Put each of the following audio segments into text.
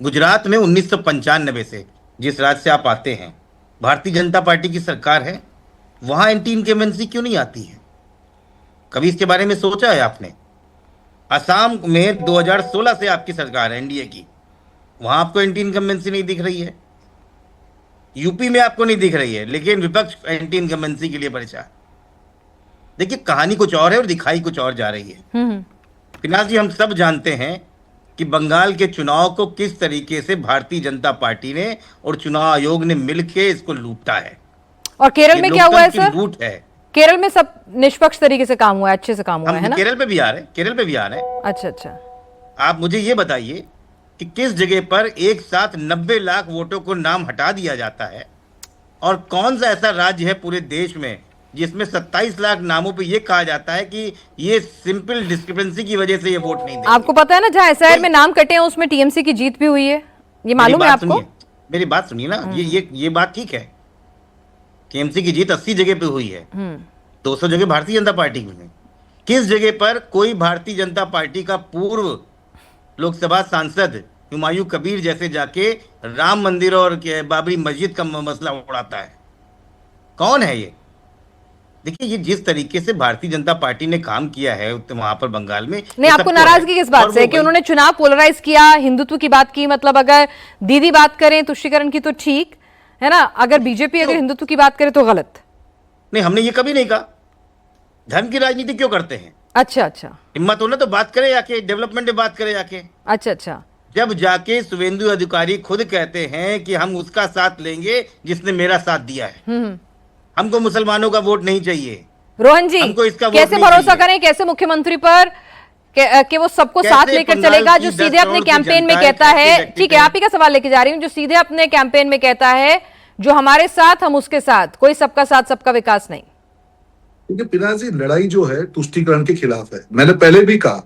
गुजरात में 1995 से, जिस राज्य से आप आते हैं, भारतीय जनता पार्टी की सरकार है। वहां एंटी इनकम्बेंसी क्यों नहीं आती है? कभी इसके बारे में सोचा है आपने? असम में 2016 से आपकी सरकार है, एनडीए की। वहां आपको एंटी इनकम्बेंसी नहीं दिख रही है। यूपी में आपको नहीं दिख रही है, लेकिन विपक्ष एंटी इनकम्बेंसी के लिए परेशान। देखिए, कहानी कुछ और है और दिखाई कुछ और जा रही है। हम्म। फिलहाल जी, हम सब जानते हैं कि बंगाल के चुनाव को किस तरीके से भारतीय जनता पार्टी ने और चुनाव आयोग ने मिलकर इसको लूटा है। और केरल ये में क्या हुआ है लोकतंत्र की सर? लूट है। केरल में सब निष्पक्ष तरीके से काम हुआ है, अच्छे से काम हुआ हम है ना? केरल पे भी आ रहे हैं, केरल पे भी आ रहे हैं। अच्छा अच्छा। आप मुझे ये बताइए कि किस जगह पर एक साथ 90 लाख वोटों को नाम हटा दिया जाता है, और कौन सा ऐसा राज्य है पूरे देश में जिसमें 27 लाख नामों पे ये कहा जाता है कि ये सिंपल डिस्क्रिपेंसी की वजह से ये वोट नहीं आपको देंगे? पता है ना, जहां एसआईआर कोई में नाम कटे हैं उसमें टीएमसी की जीत भी हुई है, ये मेरी मालूम है बात आपको? सुनिए, मेरी बात सुनिए ना। ये बात ठीक है। टीएमसी की जीत 80 जगह पे हुई है, 200 जगह भारतीय जनता पार्टी की है। किस जगह पर कोई भारतीय जनता पार्टी का पूर्व लोकसभा सांसद हुमायूं कबीर जैसे जाके राम मंदिर और बाबरी मस्जिद का मसला उड़ाता है? कौन है ये? देखिए, ये जिस तरीके से भारतीय जनता पार्टी ने काम किया है वहां पर बंगाल में, नहीं, ये आपको सबको है। नाराजगी किस बात और से वो है कि वही, उन्होंने चुनाव पोलराइज किया, हिंदुत्व की बात की? मतलब अगर दीदी बात करें तुष्टीकरण की तो ठीक है ना, अगर बीजेपी अगर क्यों? हिंदुत्व की बात करे तो गलत? नहीं, हमने ये कभी नहीं कहा। धर्म की राजनीति क्यों करते हैं? अच्छा अच्छा। हिम्मत हो ना तो बात करे जाके, डेवलपमेंट में बात करे जाके। अच्छा अच्छा। जब जाके शुभेंदु अधिकारी खुद कहते हैं कि हम उसका साथ लेंगे जिसने मेरा साथ दिया है, हम्म। हमको मुसलमानों का वोट नहीं चाहिए, रोहन जी, हमको इसका वोट कैसे नहीं भरोसा चाहिए। करें कैसे मुख्यमंत्री पर कि वो सबको साथ कैसे लेकर बंगाल चलेगा, की जो 10 सीधे अपने करोड़ की कैंपेन में जनता एक कहता ऐसे है? व्यक्ति ठीक है, पे। आप ही का सवाल लेके जा रही हूं, जो सीधे अपने कैंपेन में कहता है जो हमारे साथ हम उसके साथ, कोई सबका साथ सबका विकास नहीं। क्योंकि पिनाजी लड़ाई जो है तुष्टीकरण के खिलाफ है। मैंने पहले भी कहा,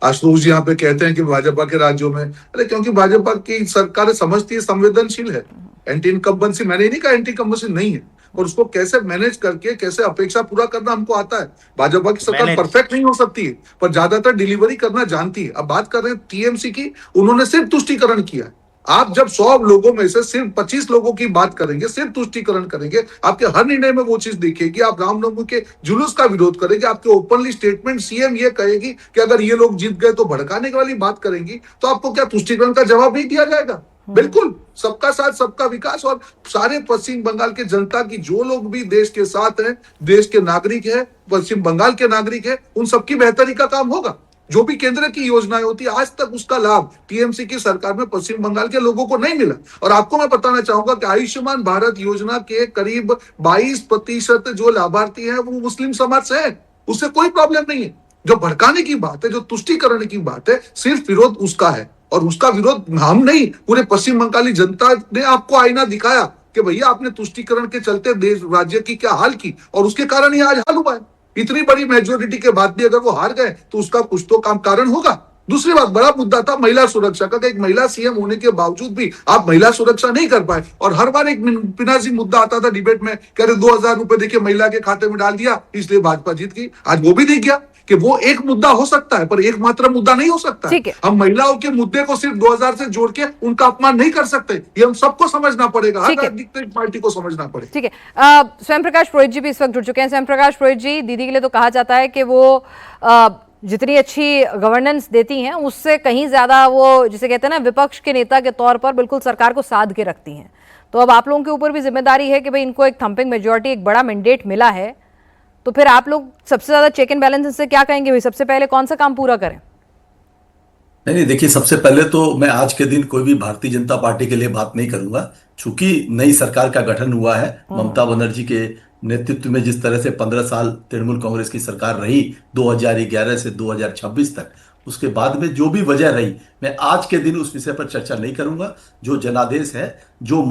आशुतोष जी यहाँ पे कहते हैं कि भाजपा के राज्यों में, अरे क्योंकि भाजपा की सरकार समझती है, संवेदनशील है। एंटी इनकम्बेंसी, मैंने नहीं कहा एंटी इनकम्बेंसी नहीं है, और उसको कैसे मैनेज करके कैसे अपेक्षा पूरा करना हमको आता है। भाजपा की सरकार मैंने परफेक्ट नहीं हो सकती है, पर ज्यादातर डिलीवरी करना जानती है। अब बात कर रहे हैं टीएमसी की, उन्होंने सिर्फ तुष्टीकरण किया है। आप जब 100 लोगों में से सिर्फ 25 लोगों की बात करेंगे, सिर्फ तुष्टीकरण करेंगे, आपके हर निर्णय में वो चीज दिखेगी। आप रामनवमी के जुलूस का विरोध करेंगे, आपके ओपनली स्टेटमेंट सीएम ये कहेगी कि अगर ये लोग जीत गए तो भड़काने वाली बात करेंगी, तो आपको क्या तुष्टीकरण का जवाब नहीं दिया जाएगा? बिल्कुल, सबका साथ सबका विकास। और सारे पश्चिम बंगाल के जनता की, जो लोग भी देश के साथ हैं, देश के नागरिक है, पश्चिम बंगाल के नागरिक है, उन सबकी बेहतरी का काम होगा। जो भी केंद्र की योजनाएं होती है, आज तक उसका लाभ टीएमसी की सरकार में पश्चिम बंगाल के लोगों को नहीं मिला। और आपको मैं बताना चाहूंगा कि आयुष्मान भारत योजना के करीब 22% जो लाभार्थी हैं वो मुस्लिम समाज से है। उससे कोई प्रॉब्लम नहीं है। जो भड़काने की बात है, जो तुष्टीकरण की बात है, सिर्फ विरोध उसका है। और उसका विरोध हम नहीं, पूरे पश्चिम बंगाली जनता ने आपको आईना दिखाया कि भैया आपने तुष्टीकरण के चलते देश राज्य की क्या हाल की, और उसके कारण ही आज हाल हुआ है। इतनी बड़ी मेजोरिटी के बाद भी अगर वो हार गए तो उसका कुछ तो काम कारण होगा। दूसरी बात, बड़ा मुद्दा था महिला सुरक्षा का, एक महिला सीएम होने के बावजूद भी आप महिला सुरक्षा नहीं कर पाए। और हर बार एक पिनाजी मुद्दा आता था डिबेट में, कह रहे 2000 रुपए देखिए महिला के खाते में डाल दिया इसलिए भाजपा जीत गई। आज वो भी नहीं किया कि वो एक मुद्दा हो सकता है, पर एकमात्र मुद्दा नहीं हो सकता है। ठीक है। हम महिलाओं के मुद्दे को सिर्फ 2000 से जोड़ के उनका अपमान नहीं कर सकते। ये हम सबको समझना पड़ेगा, हर राजनीतिक पार्टी को समझना पड़ेगा। ठीक है। स्वयं प्रकाश पुरोहित जी भी इस वक्त जुड़ चुके हैं। स्वयं प्रकाश पुरोहित जी, दीदी के लिए तो कहा जाता है कि वो जितनी अच्छी गवर्नेंस देती हैं उससे कहीं ज्यादा वो, जिसे कहते हैं ना, विपक्ष के नेता के तौर पर बिल्कुल सरकार को साध के रखती हैं। तो अब आप लोगों के ऊपर भी जिम्मेदारी है कि भाई इनको एक थंपिंग मेजोरिटी, एक बड़ा मैंडेट मिला है, तो फिर आप लोग सबसे ज्यादा चेक एंड बैलेंस से क्या कहेंगे? भाई सबसे पहले कौन सा काम पूरा करें? नहीं नहीं, देखिए, सबसे पहले तो मैं आज के दिन कोई भी भारतीय जनता पार्टी के लिए बात नहीं करूंगा। चूंकि नई सरकार का गठन हुआ है, ममता बनर्जी के नेतृत्व में जिस तरह से 15 साल तृणमूल कांग्रेस की सरकार रही 2011 से 2026 तक, उसके बाद में जो भी वजह रही, मैं आज के दिन उस विषय पर चर्चा नहीं करूंगा। जो जनादेश है, जो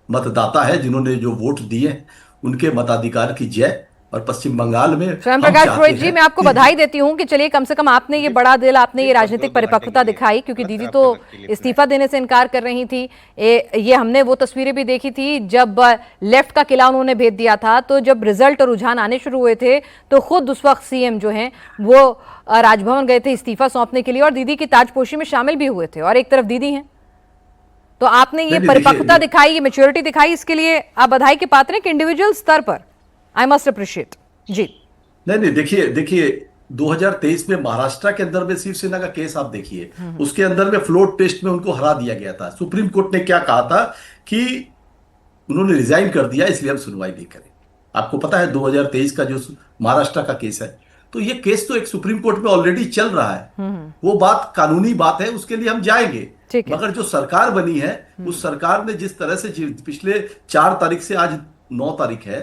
मतदाता है, जिन्होंने जो वोट दिए हैं, उनके मताधिकार की जय। और पश्चिम बंगाल में स्वयं हम प्रकाश चाहते पुरोहित जी, हैं मैं आपको बधाई देती हूं कि चलिए कम से कम आपने ये बड़ा दिल, आपने ये राजनीतिक परिपक्वता दिखाई, क्योंकि दीदी तो इस्तीफा देने से इनकार कर रही थी। ये हमने वो तस्वीरें भी देखी थी जब लेफ्ट का किला उन्होंने भेज दिया था। तो जब रिजल्ट और रुझान आने शुरू हुए थे तो खुद उस वक्त सीएम जो हैं वो राजभवन गए थे इस्तीफा सौंपने के लिए, और दीदी की ताजपोशी में शामिल भी हुए थे। और एक तरफ दीदी हैं तो आपने ये नहीं, परिपक्वता दिखाई, ये मैच्योरिटी दिखाई, इसके लिए आप बधाई के पात्र हैं कि इंडिविजुअल स्तर पर आई मस्ट अप्रिशिएट। जी नहीं, देखिए देखिए 2023 में महाराष्ट्र के अंदर में शिवसेना का केस आप देखिए, उसके अंदर में फ्लोट टेस्ट में उनको हरा दिया गया था। सुप्रीम कोर्ट ने क्या कहा था कि उन्होंने रिजाइन कर दिया, इसलिए हम सुनवाई नहीं करें। आपको पता है 2023 का जो महाराष्ट्र का केस है, तो ये केस तो एक सुप्रीम कोर्ट में ऑलरेडी चल रहा है। वो बात कानूनी बात है, उसके लिए हम जाएंगे। मगर जो सरकार बनी है, उस सरकार ने जिस तरह से पिछले 4 तारीख से आज 9 तारीख है,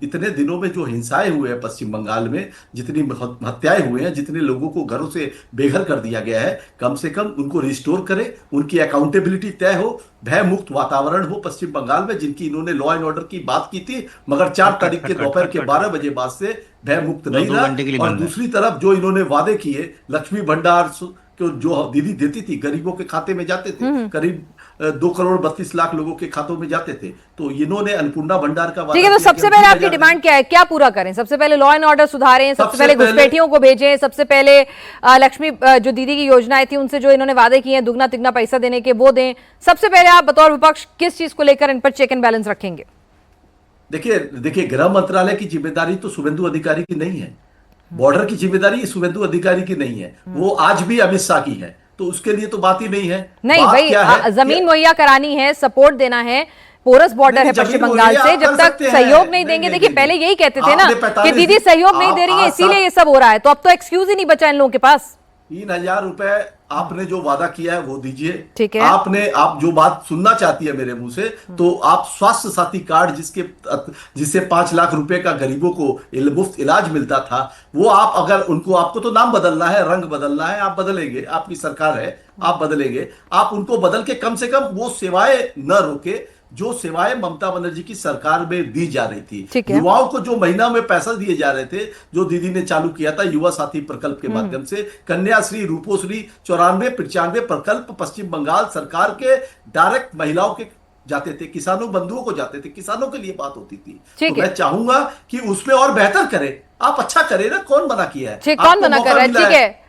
इतने दिनों में जो हिंसाएं हुए हैं पश्चिम बंगाल में, जितनी हत्याएं हुए हैं, जितने लोगों को घरों से बेघर कर दिया गया है, कम से कम उनको रिस्टोर करें, उनकी अकाउंटेबिलिटी तय हो, भय मुक्त वातावरण हो पश्चिम बंगाल में, जिनकी इन्होंने लॉ एंड ऑर्डर की बात की थी, मगर 4 तारीख के दोपहर के 12 बजे बाद से भय मुक्त नहीं रहा। और दूसरी तरफ जो इन्होंने वादे किए, लक्ष्मी भंडार जो दीदी देती थी, गरीबों के खाते में जाते थे, करीब 2 करोड़ 32 लाख लोगों के खातों में जाते थे, तो इन्होंने अन्नपूर्णा भंडार का वादा। ठीक है, तो सबसे पहले आपकी डिमांड क्या है, क्या पूरा करें? सबसे पहले लॉ एंड ऑर्डर सुधारें, सबसे पहले घुसपैठियों को भेजें, सबसे पहले लक्ष्मी जो दीदी की योजनाएं थी उनसे जो इन्होंने वादे किए हैं दुगना तिगना पैसा देने के, वो दें। सबसे पहले आप बतौर विपक्ष किस चीज को लेकर इन पर चेक एंड बैलेंस रखेंगे? देखिए गृह मंत्रालय की जिम्मेदारी तो शुभेंदु अधिकारी की नहीं है, बॉर्डर की जिम्मेदारी शुभेंदु अधिकारी की नहीं है, वो आज भी अमित शाह की है, तो उसके लिए तो बात ही नहीं है। नहीं भाई, जमीन मुहैया करानी है, सपोर्ट देना है, पोरस बॉर्डर है पश्चिम बंगाल से, जब तक सहयोग नहीं देंगे। देखिए पहले यही कहते थे ना कि दीदी सहयोग नहीं दे रही है, इसीलिए ये सब हो रहा है, तो अब तो एक्सक्यूज ही नहीं बचा इन लोगों के पास। 3000 रुपए आपने जो वादा किया है वो दीजिए। ठीक है, आप जो बात सुनना चाहती है मेरे मुंह से, तो आप स्वास्थ्य साथी कार्ड जिससे 5 लाख रुपए का गरीबों को मुफ्त इलाज मिलता था, वो आप अगर उनको, आपको तो नाम बदलना है, रंग बदलना है, आप बदलेंगे, आपकी सरकार है, आप बदलेंगे, आप उनको बदल के कम से कम वो सेवाएं न रोके जो सेवाएं ममता बनर्जी की सरकार में दी जा रही थी। युवाओं को जो महीना में पैसा दिए जा रहे थे, जो दीदी ने चालू किया था युवा साथी प्रकल्प के माध्यम से, कन्याश्री, रूपोश्री, 94-95 प्रकल्प पश्चिम बंगाल सरकार के डायरेक्ट महिलाओं के जाते थे, किसानों बंधुओं को जाते थे, किसानों के लिए बात होती थी। तो मैं चाहूंगा कि उसमें और बेहतर करें। आप अच्छा करें ना, कौन मना किया है? कौन मना कर रहा है? ठीक है,